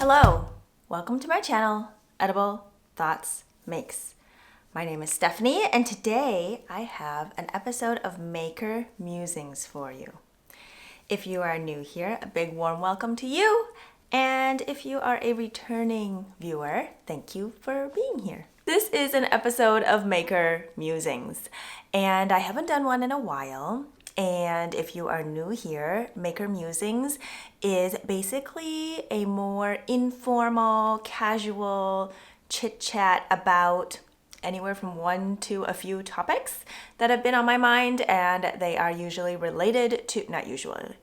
Hello, welcome to my channel, Edible Thoughts Makes. My name is Stephanie, and today I have an episode of Maker Musings for you. If you are new here, a big warm welcome to you, and if you are a returning viewer, thank you for being here. This is an episode of Maker Musings, and I haven't done one in a while. And if you are new here, Maker Musings is basically a more informal, casual chit-chat about anywhere from one to a few topics that have been on my mind, and they are usually related to, not usually,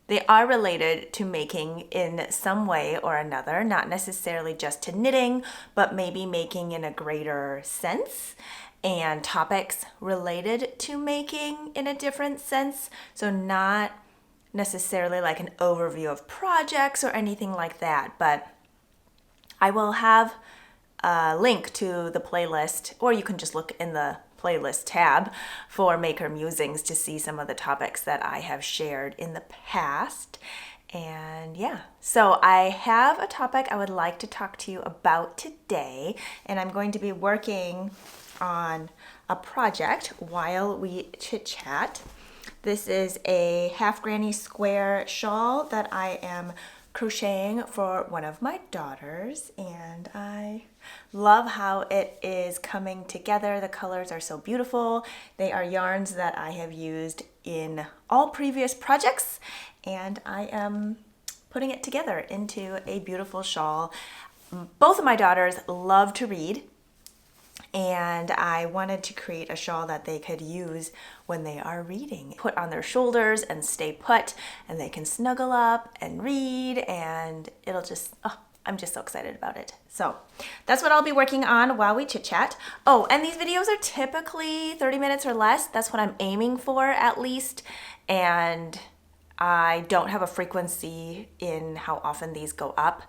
they are related to making in some way or another, not necessarily just to knitting, but maybe making in a greater sense, and topics related to making in a different sense. So not necessarily like an overview of projects or anything like that, but I will have a link to the playlist, or you can just look in the playlist tab for Maker Musings to see some of the topics that I have shared in the past. And yeah, so I have a topic I would like to talk to you about today, and I'm going to be working on a project while we chit chat. This is a half granny square shawl that I am crocheting for one of my daughters, and I love how it is coming together. The colors are so beautiful. They are yarns that I have used in all previous projects, and I am putting it together into a beautiful shawl. Both of my daughters love to read, and I wanted to create a shawl that they could use when they are reading. Put on their shoulders and stay put, and they can snuggle up and read, and it'll just, I'm just so excited about it. So that's what I'll be working on while we chit chat. Oh, and these videos are typically 30 minutes or less. That's what I'm aiming for at least. And I don't have a frequency in how often these go up.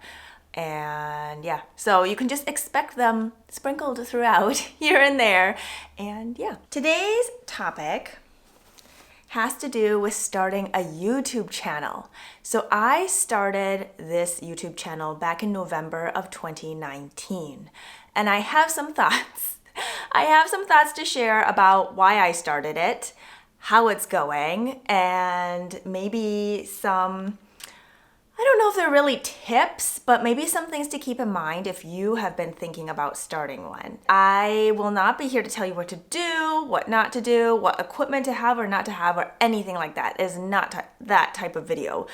And yeah, so you can just expect them sprinkled throughout here and there. And yeah, today's topic has to do with starting a YouTube channel. So I started this YouTube channel back in November of 2019, and I have some thoughts. I have some thoughts to share about why I started it, how it's going, and maybe some, I don't know if they're really tips, but maybe some things to keep in mind if you have been thinking about starting one. I will not be here to tell you what to do, what not to do, what equipment to have or not to have, or anything like that. It is not that type of video.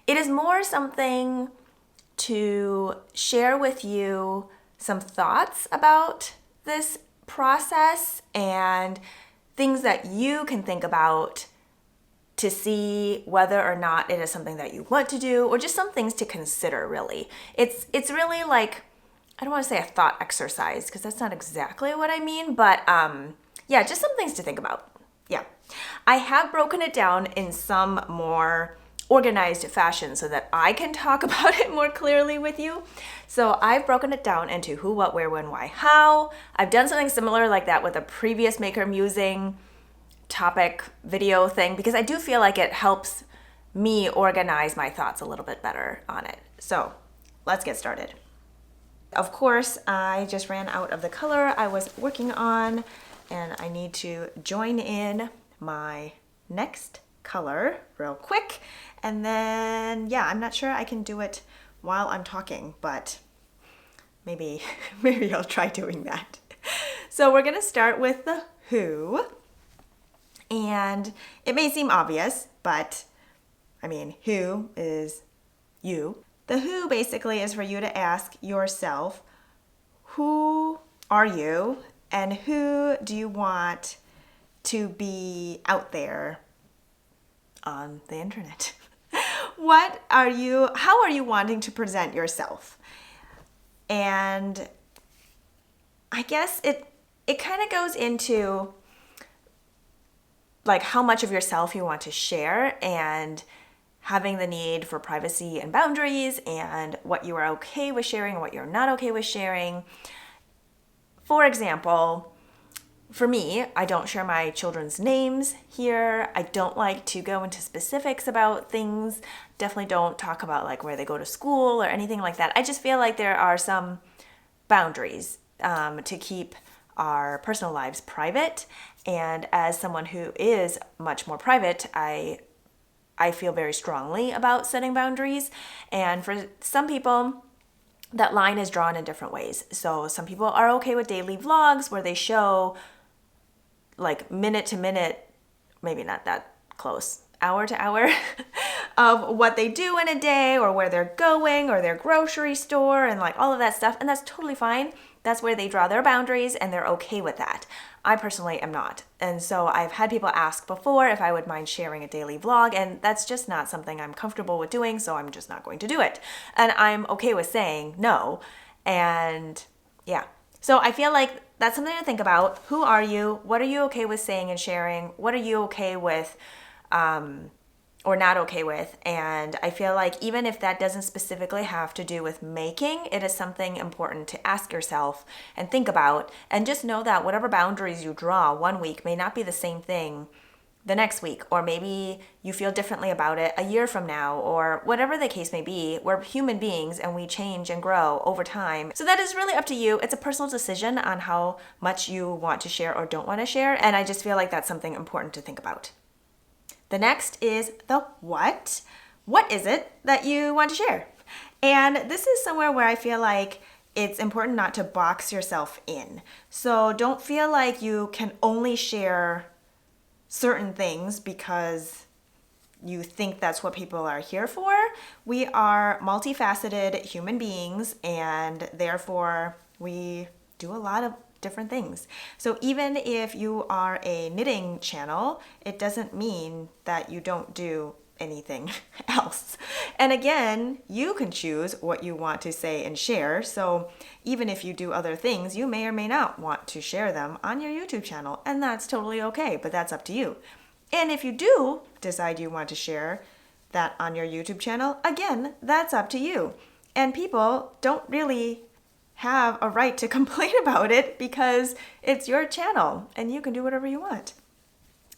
It is more something to share with you some thoughts about this process and things that you can think about to see whether or not it is something that you want to do, or just some things to consider, really. It's really like, I don't want to say a thought exercise, because that's not exactly what I mean, but yeah, just some things to think about. Yeah. I have broken it down in some more organized fashion so that I can talk about it more clearly with you. So I've broken it down into who, what, where, when, why, how. I've done something similar like that with a previous Maker Musing topic video thing, because I do feel like it helps me organize my thoughts a little bit better on it. So let's get started. Of course, I just ran out of the color I was working on, and I need to join in my next color real quick. And then, yeah, I'm not sure I can do it while I'm talking, but maybe I'll try doing that. So we're gonna start with the who. And it may seem obvious, but I mean, who is you? The who basically is for you to ask yourself, who are you and who do you want to be out there on the internet? How are you wanting to present yourself? And I guess it kind of goes into like how much of yourself you want to share, and having the need for privacy and boundaries, and what you are okay with sharing and what you're not okay with sharing. For example, For me, I don't share my children's names here. I don't like to go into specifics about things. Definitely don't talk about like where they go to school or anything like that. I just feel like there are some boundaries to keep our personal lives private. And as someone who is much more private, I feel very strongly about setting boundaries. And for some people, that line is drawn in different ways. So some people are okay with daily vlogs where they show like minute to minute, maybe not that close, hour to hour of what they do in a day or where they're going or their grocery store and like all of that stuff. And that's totally fine. That's where they draw their boundaries and they're okay with that. I personally am not. And so I've had people ask before if I would mind sharing a daily vlog, and that's just not something I'm comfortable with doing, so I'm just not going to do it. And I'm okay with saying no. And yeah. So I feel like that's something to think about. Who are you? What are you okay with saying and sharing? What are you okay with or not okay with? And I feel like even if that doesn't specifically have to do with making, it is something important to ask yourself and think about. And just know that whatever boundaries you draw one week may not be the same thing the next week, or maybe you feel differently about it a year from now, or whatever the case may be. We're human beings and we change and grow over time. So that is really up to you. It's a personal decision on how much you want to share or don't want to share. And I just feel like that's something important to think about. The next is the what. What is it that you want to share? And this is somewhere where I feel like it's important not to box yourself in. So don't feel like you can only share certain things because you think that's what people are here for. We are multifaceted human beings, and therefore we do a lot of different things. So even if you are a knitting channel, it doesn't mean that you don't do anything else. And again, you can choose what you want to say and share. So even if you do other things, you may or may not want to share them on your YouTube channel, and that's totally okay, but that's up to you. And if you do decide you want to share that on your YouTube channel, again, that's up to you. And people don't really have a right to complain about it because it's your channel and you can do whatever you want.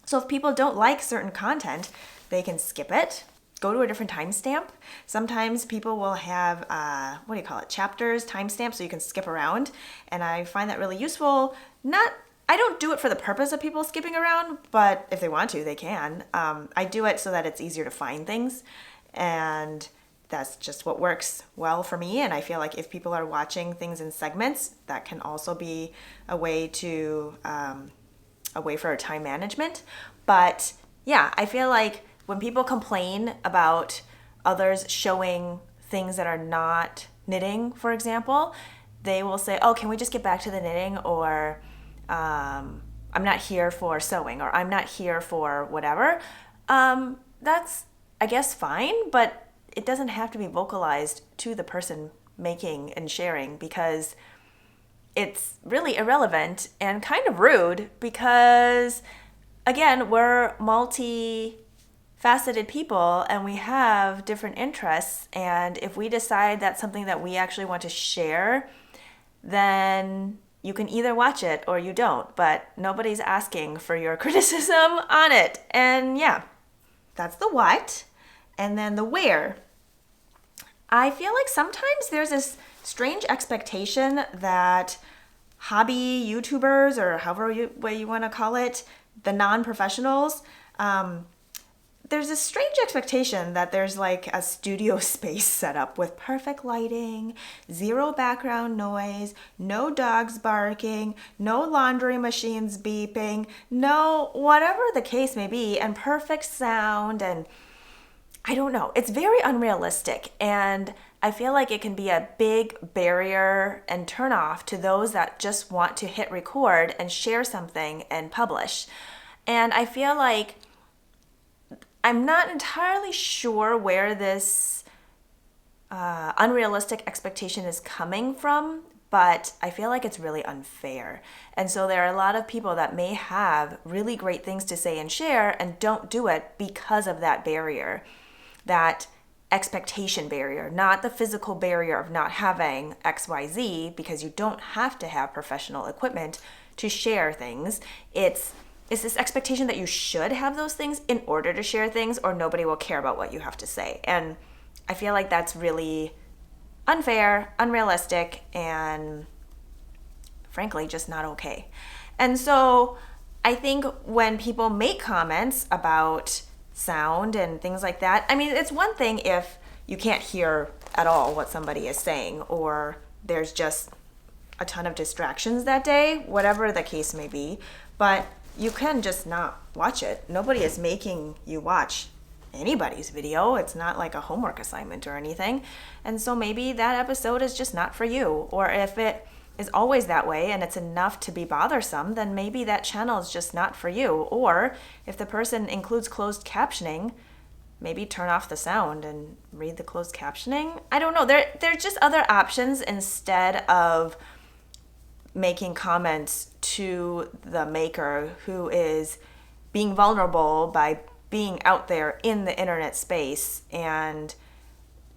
So if people don't like certain content, they can skip it, go to a different timestamp. Sometimes people will have, chapters, timestamps, so you can skip around. And I find that really useful. I don't do it for the purpose of people skipping around, but if they want to, they can. I do it so that it's easier to find things. And that's just what works well for me. And I feel like if people are watching things in segments, that can also be a way for time management. But yeah, I feel like when people complain about others showing things that are not knitting, for example, they will say, oh, can we just get back to the knitting? Or I'm not here for sewing, or I'm not here for whatever. That's, I guess, fine, but it doesn't have to be vocalized to the person making and sharing, because it's really irrelevant and kind of rude, because again, we're multi-faceted people and we have different interests. And if we decide that's something that we actually want to share, then you can either watch it or you don't, but nobody's asking for your criticism on it. And yeah, that's the what. And then the where. I feel like sometimes there's this strange expectation that hobby YouTubers, or however way you want to call it, the non-professionals, there's this strange expectation that there's like a studio space set up with perfect lighting, zero background noise, no dogs barking, no laundry machines beeping, no whatever the case may be, and perfect sound. And I don't know, it's very unrealistic. And I feel like it can be a big barrier and turn off to those that just want to hit record and share something and publish. And I feel like I'm not entirely sure where this unrealistic expectation is coming from, but I feel like it's really unfair. And so there are a lot of people that may have really great things to say and share and don't do it because of that barrier, that expectation barrier, not the physical barrier of not having XYZ, because you don't have to have professional equipment to share things. It's this expectation that you should have those things in order to share things, or nobody will care about what you have to say. And I feel like that's really unfair, unrealistic, and frankly, just not okay. And so I think when people make comments about sound and things like that, I mean, it's one thing if you can't hear at all what somebody is saying, or there's just a ton of distractions that day, whatever the case may be, but you can just not watch it. Nobody is making you watch anybody's video. It's not like a homework assignment or anything. And so maybe that episode is just not for you. Or if it is always that way and it's enough to be bothersome, then maybe that channel is just not for you. Or if the person includes closed captioning, maybe turn off the sound and read the closed captioning. I don't know. There are just other options instead of making comments to the maker who is being vulnerable by being out there in the internet space, and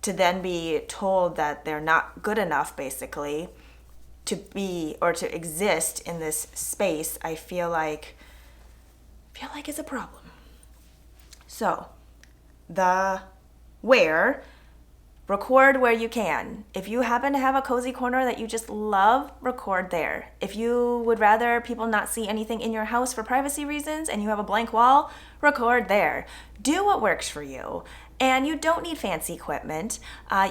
to then be told that they're not good enough basically to be or to exist in this space. I feel like is a problem. So the where, record where you can. If you happen to have a cozy corner that you just love, record there. If you would rather people not see anything in your house for privacy reasons and you have a blank wall, record there. Do what works for you. And you don't need fancy equipment.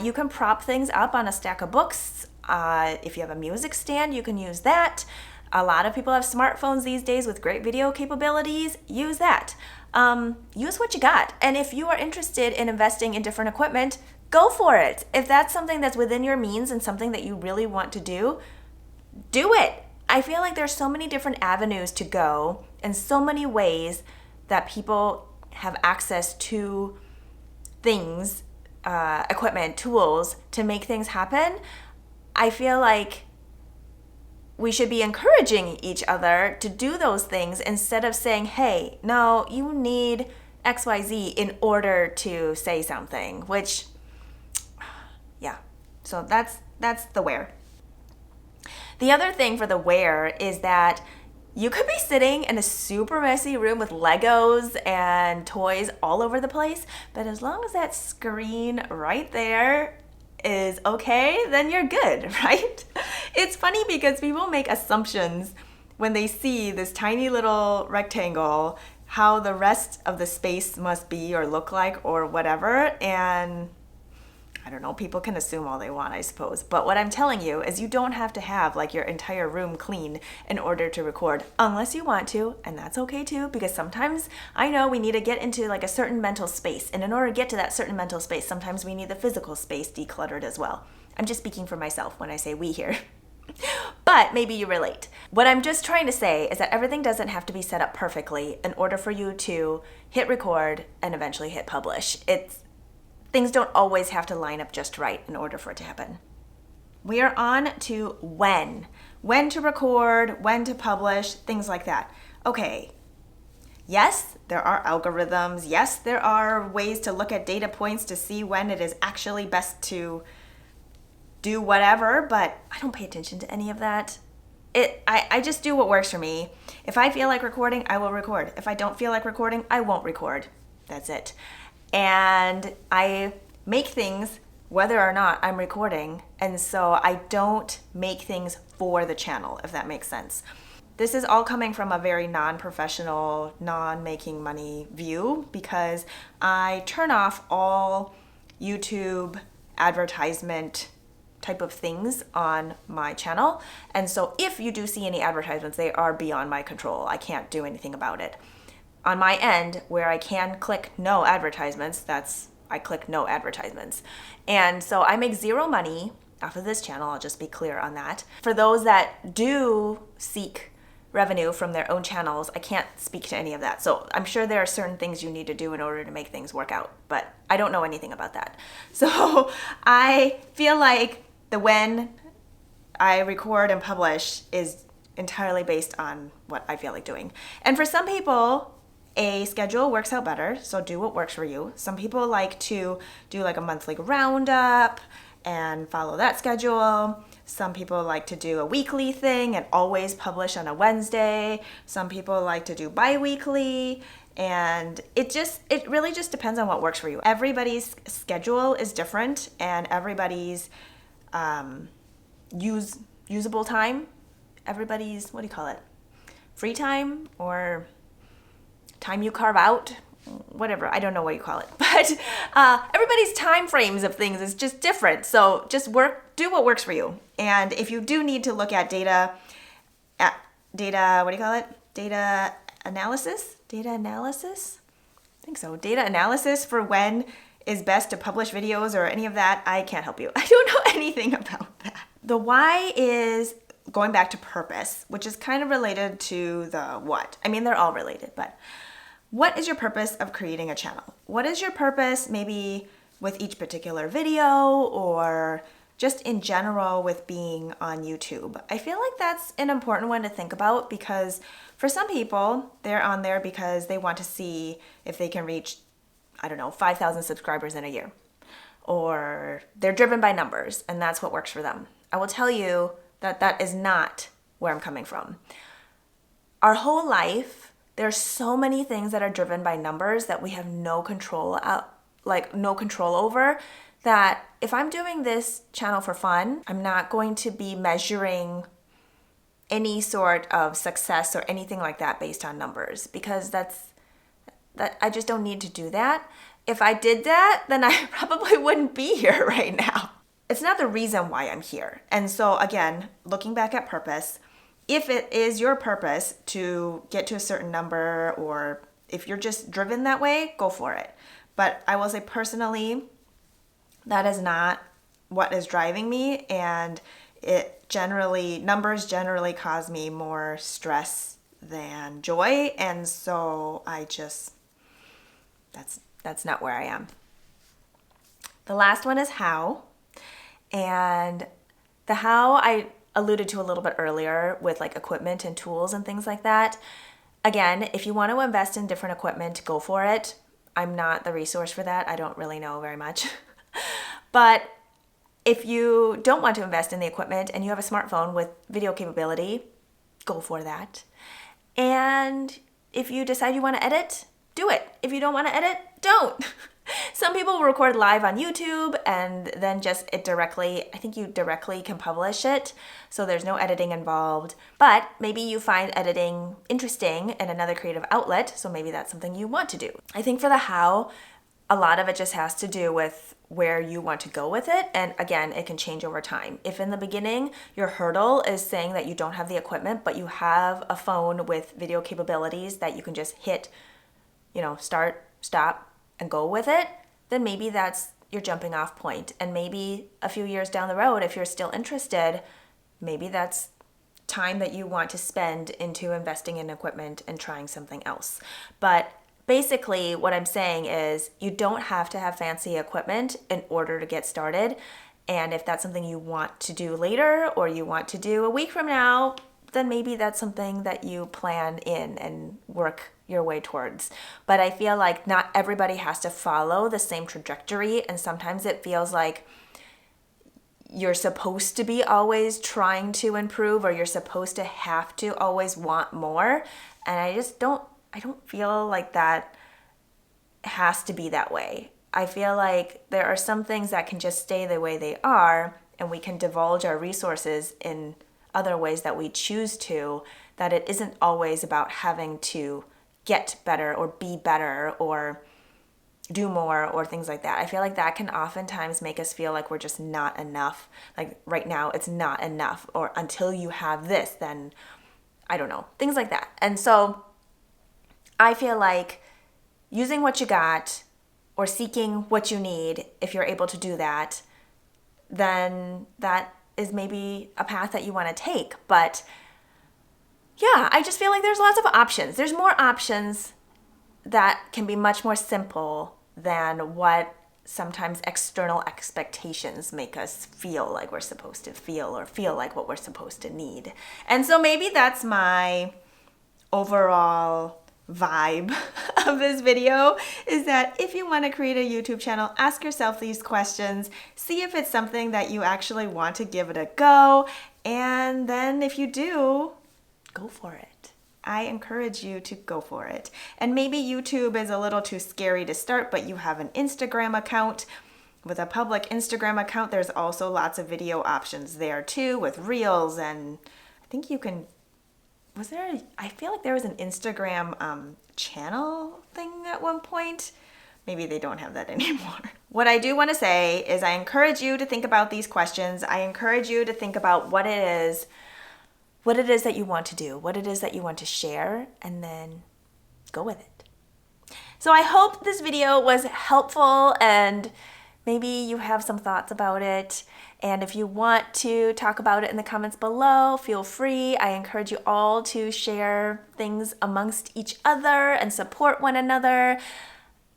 You can prop things up on a stack of books. If you have a music stand, you can use that. A lot of people have smartphones these days with great video capabilities. Use that. Use what you got. And if you are interested in investing in different equipment, go for it. If that's something that's within your means and something that you really want to do, do it. I feel like there's so many different avenues to go and so many ways that people have access to things, equipment, tools to make things happen. I feel like we should be encouraging each other to do those things instead of saying, hey, no, you need XYZ in order to say something, which, yeah. So that's the where. The other thing for the where is that you could be sitting in a super messy room with Legos and toys all over the place, but as long as that screen right there is okay, then you're good, right? It's funny because people make assumptions when they see this tiny little rectangle, how the rest of the space must be or look like or whatever, and I don't know, people can assume all they want, I suppose. But what I'm telling you is you don't have to have like your entire room clean in order to record, unless you want to, and that's okay too, because sometimes I know we need to get into like a certain mental space, and in order to get to that certain mental space, sometimes we need the physical space decluttered as well. I'm just speaking for myself when I say we here. But maybe you relate. What I'm just trying to say is that everything doesn't have to be set up perfectly in order for you to hit record and eventually hit publish. Things don't always have to line up just right in order for it to happen. We are on to when to record, when to publish, things like that. Okay, yes, there are algorithms. Yes, there are ways to look at data points to see when it is actually best to do whatever, but I don't pay attention to any of that. I just do what works for me. If I feel like recording, I will record. If I don't feel like recording, I won't record. That's it. And I make things whether or not I'm recording, and so I don't make things for the channel, if that makes sense. This is all coming from a very non-professional, non-making money view, because I turn off all YouTube advertisement type of things on my channel. And so if you do see any advertisements, they are beyond my control. I can't do anything about it. On my end, where I can click no advertisements, I click no advertisements. And so I make zero money off of this channel, I'll just be clear on that. For those that do seek revenue from their own channels, I can't speak to any of that. So I'm sure there are certain things you need to do in order to make things work out, but I don't know anything about that. So I feel like the when I record and publish is entirely based on what I feel like doing. And for some people, a schedule works out better, so do what works for you. Some people like to do like a monthly roundup and follow that schedule. Some people like to do a weekly thing and always publish on a Wednesday. Some people like to do bi-weekly. And it really just depends on what works for you. Everybody's schedule is different, and everybody's usable time, everybody's, what do you call it? Free time or time you carve out, whatever. I don't know what you call it. But everybody's time frames of things is just different. So just do what works for you. And if you do need to look at data, what do you call it? Data analysis? I think so. Data analysis for when is best to publish videos or any of that, I can't help you. I don't know anything about that. The why is going back to purpose, which is kind of related to the what. I mean, they're all related, but what is your purpose of creating a channel? What is your purpose maybe with each particular video or just in general with being on YouTube? I feel like that's an important one to think about because for some people, they're on there because they want to see if they can reach, 5,000 subscribers in a year. Or they're driven by numbers and that's what works for them. I will tell you that that is not where I'm coming from. Our whole life, there's so many things that are driven by numbers that we have no control over, that if I'm doing this channel for fun, I'm not going to be measuring any sort of success or anything like that based on numbers, because that I just don't need to do that. If I did that, then I probably wouldn't be here right now. It's not the reason why I'm here. And so again, looking back at purpose, if it is your purpose to get to a certain number, or if you're just driven that way, go for it. But I will say personally, that is not what is driving me, and numbers generally cause me more stress than joy, and so that's not where I am. The last one is how, and the how I alluded to a little bit earlier with like equipment and tools and things like that. Again, if you want to invest in different equipment, go for it. I'm not the resource for that. I don't really know very much. But if you don't want to invest in the equipment and you have a smartphone with video capability, go for that. And if you decide you want to edit, do it. If you don't want to edit, don't. Some people will record live on YouTube and then I think you directly can publish it, so there's no editing involved. But maybe you find editing interesting in another creative outlet, so maybe that's something you want to do. I think for the how, a lot of it just has to do with where you want to go with it. And again, it can change over time. If in the beginning your hurdle is saying that you don't have the equipment, but you have a phone with video capabilities that you can just hit, start, stop, and go with it, then maybe that's your jumping off point. And maybe a few years down the road, if you're still interested, maybe that's time that you want to spend into investing in equipment and trying something else. But basically what I'm saying is you don't have to have fancy equipment in order to get started. And if that's something you want to do later or you want to do a week from now, then maybe that's something that you plan in and work your way towards. But I feel like not everybody has to follow the same trajectory, and sometimes it feels like you're supposed to be always trying to improve, or you're supposed to have to always want more. And I don't feel like that has to be that way. I feel like there are some things that can just stay the way they are, and we can divulge our resources in other ways that we choose to, that it isn't always about having to get better or be better or do more or things like that. I feel like that can oftentimes make us feel like we're just not enough. Like right now it's not enough, or until you have this, then I don't know, things like that. And so I feel like using what you got or seeking what you need, if you're able to do that, then that is maybe a path that you want to take. But yeah, I just feel like there's lots of options. There's more options that can be much more simple than what sometimes external expectations make us feel like we're supposed to feel, or feel like what we're supposed to need. And so maybe that's my overall vibe of this video is that if you want to create a YouTube channel, ask yourself these questions, see if it's something that you actually want to give it a go, and then if you do, go for it. I encourage you to go for it. And maybe YouTube is a little too scary to start, but you have an Instagram account. With a public Instagram account, there's also lots of video options there too, with Reels, and I think you can, I feel like there was an Instagram channel thing at one point. Maybe they don't have that anymore. What I do want to say is I encourage you to think about these questions. I encourage you to think about what it is that you want to do, what it is that you want to share, and then go with it. So I hope this video was helpful and maybe you have some thoughts about it. And if you want to talk about it in the comments below, feel free. I encourage you all to share things amongst each other and support one another.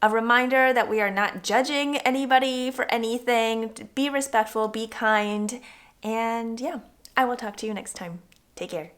A reminder that we are not judging anybody for anything. Be respectful, be kind, and yeah, I will talk to you next time. Take care.